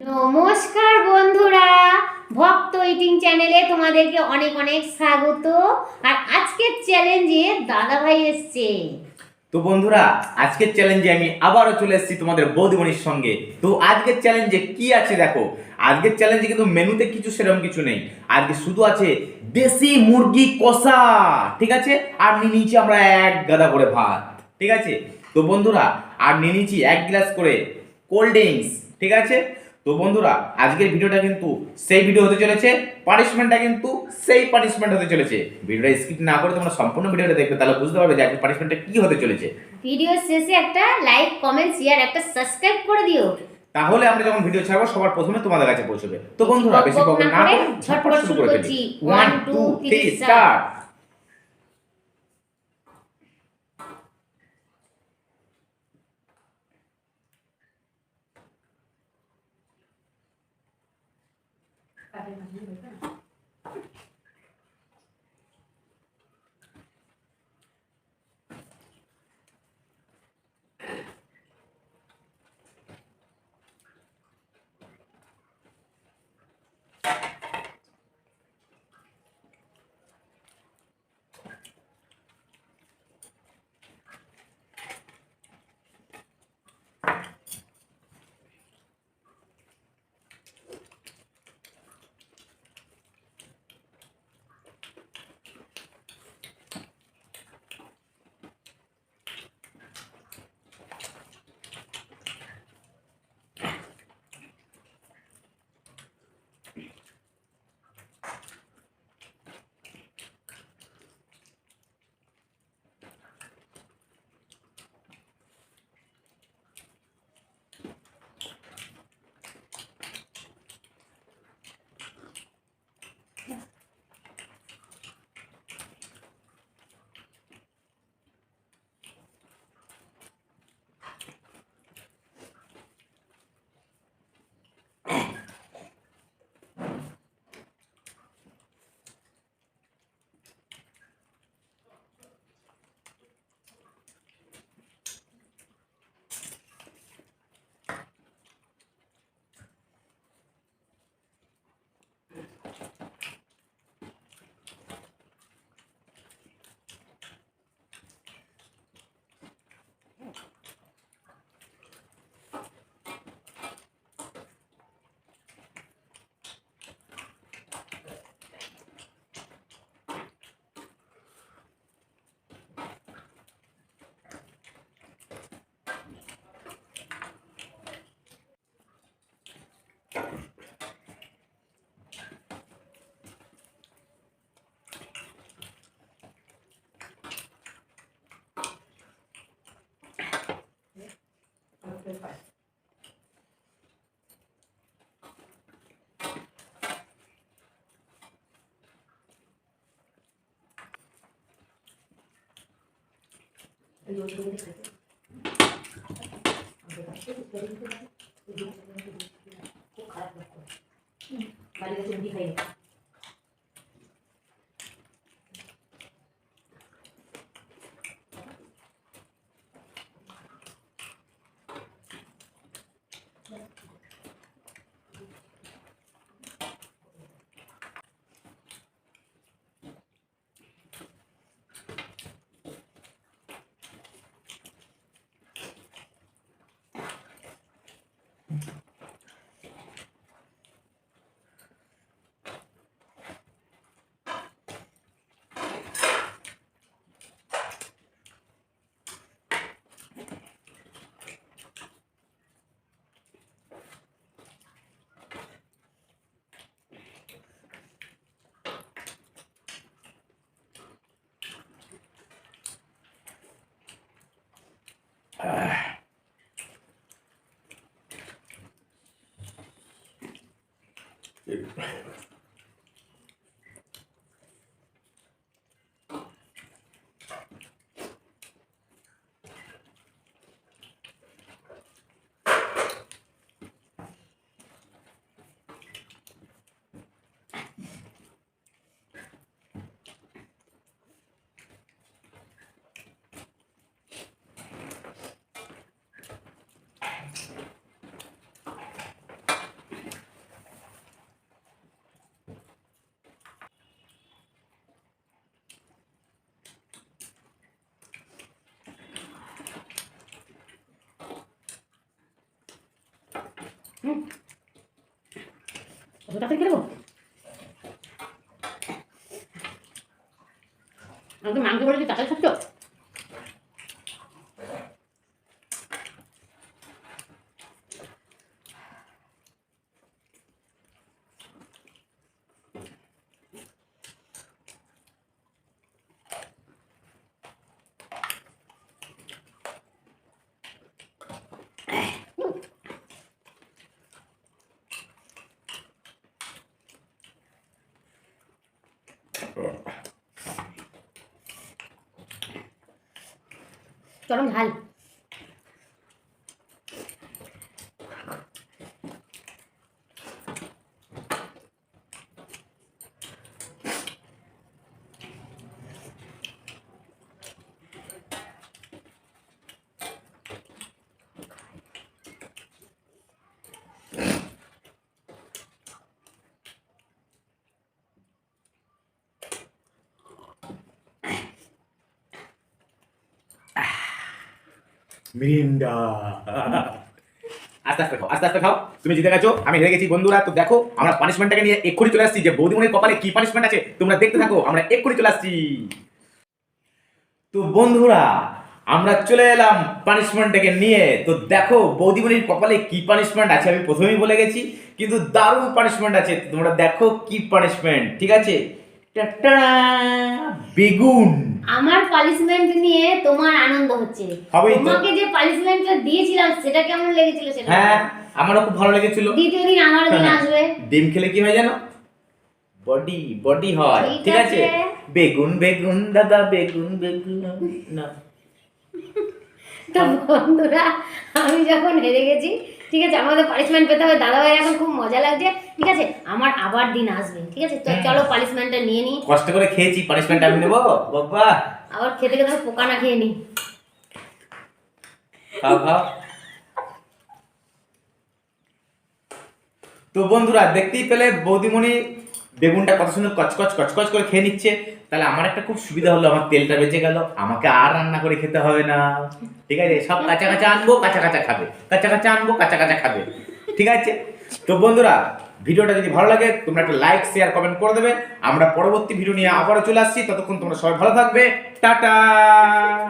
নমস্কার বন্ধুরা, ভক্ত ইটিং চ্যানেলে তোমাদেরকে অনেক অনেক স্বাগত। আর আজকের চ্যালেঞ্জে দাদা ভাই এসছে। তো বন্ধুরা, আজকের চ্যালেঞ্জে আমি আবারও চলে এসেছি তোমাদের বৌদিমণির সঙ্গে। তো আজকের চ্যালেঞ্জে কি আছে দেখো। আজকের চ্যালেঞ্জে কিন্তু মেনুতে সেরকম কিছু নেই। আজকে শুধু আছে দেশি মুরগি কষা, ঠিক আছে, আর নিয়ে নিয়েছি আমরা এক গাদা করে ভাত, ঠিক আছে। তো বন্ধুরা, আর নিয়ে নিয়েছি 1 গ্লাস করে কোল্ড ড্রিঙ্কস, ঠিক আছে। তো বন্ধুরা, আজকের ভিডিওটা কিন্তু সেই ভিডিও হতে চলেছে, পানিশমেন্টটা কিন্তু সেই পানিশমেন্ট হতে চলেছে। ভিডিওটা স্কিপ না করে তোমরা সম্পূর্ণ ভিডিওটা দেখবে, তাহলে বুঝতে পারবে যে আজকে পানিশমেন্টটা কি হতে চলেছে। ভিডিও শেষে একটা লাইক, কমেন্ট, শেয়ার, একটা সাবস্ক্রাইব করে দিও, তাহলে আমরা যখন ভিডিও ছাড়বো সবার প্রথমে তোমাদের কাছে পৌঁছবে। তো বন্ধুরা, বেশি বক না করে ঝটপট শুরু করে ফেলি। 1 2 3 স্টার্ট। ওটা থেকে দেবো আমাকে মাংস বলে কি তাকাই থাকতো চরম ঝাল মিরিন্ডা আস্তে আস্তে খাও, আস্তে আস্তে খাও। তুমি জিতে গেছো, আমি হেরে গেছি। বন্ধুরা তো দেখো আমরা পানিশমেন্টটাকে নিয়ে এক্ষুনি চলে আসছি, যে বৌদিমণির কপালে কি পানিশমেন্ট আছে তোমরা দেখতে থাকো, আমরা এক্ষুনি চলে আসছি। তো বন্ধুরা আমরা চলে এলাম পানিশমেন্টটাকে নিয়ে। তো দেখো বৌদিমণির কপালে কি পানিশমেন্ট আছে, আমি প্রথমেই বলে গেছি, কিন্তু দারুণ পানিশমেন্ট আছে। তোমরা দেখো কি পানিশমেন্ট, ঠিক আছে? টাটাড়া, বেগুন। আমার পানিশমেন্ট নিয়ে তোমার আনন্দ হচ্ছে। হবেই তো। তোমাকে যে পানিশমেন্টটা দিয়েছিলাম সেটা কেমন লেগেছিল সেটা? হ্যাঁ আমারও খুব ভালো লেগেছিল। দ্বিতীয় দিন আমার দিন আসবে। ডিম খেলে কি হয় জানো? বডি বডি হয়, ঠিক আছে? বেগুন বেগুন দাদা বেগুন বেগুন না। তো বন্ধুরা আমি যখন হেরে গেছি, ঠিক আছে, আমাদের পানিশমেন্ট পেতে হবে। দাদা ভাই এখন খুব মজা লাগছে, ঠিক আছে? আমার আবার দিন আসবে, ঠিক আছে? তো চলো পানিশমেন্টটা নিয়ে নিই। কষ্ট করে খেয়েছি, পানিশমেন্ট আমি নেবো বাবা। আবার খেতে খেতে পোকা না খেয়ে নিই। খাও খাও। তো বন্ধুরা দেখতেই পেলে বৌদিমণি বেগুনটা কত সুন্দর কচকচ কচকচ করে খেয়ে নিচ্ছে। তাহলে আমার একটা খুব সুবিধা হলো, আমার তেলটা বেঁচে গেল, আমাকে আর রান্না করে খেতে হবে না, ঠিক আছে? সব কাঁচা কাঁচা আনবো, কাঁচা কাঁচা খাবে, কাঁচা কাঁচা আনবো, কাঁচা কাঁচা খাবে, ঠিক আছে? তো বন্ধুরা ভিডিওটা যদি ভালো লাগে তোমরা একটা লাইক শেয়ার কমেন্ট করে দেবে। আমরা পরবর্তী ভিডিও নিয়ে আবারও চলে আসছি, ততক্ষণ তোমরা সবাই ভালো থাকবে। টাটা।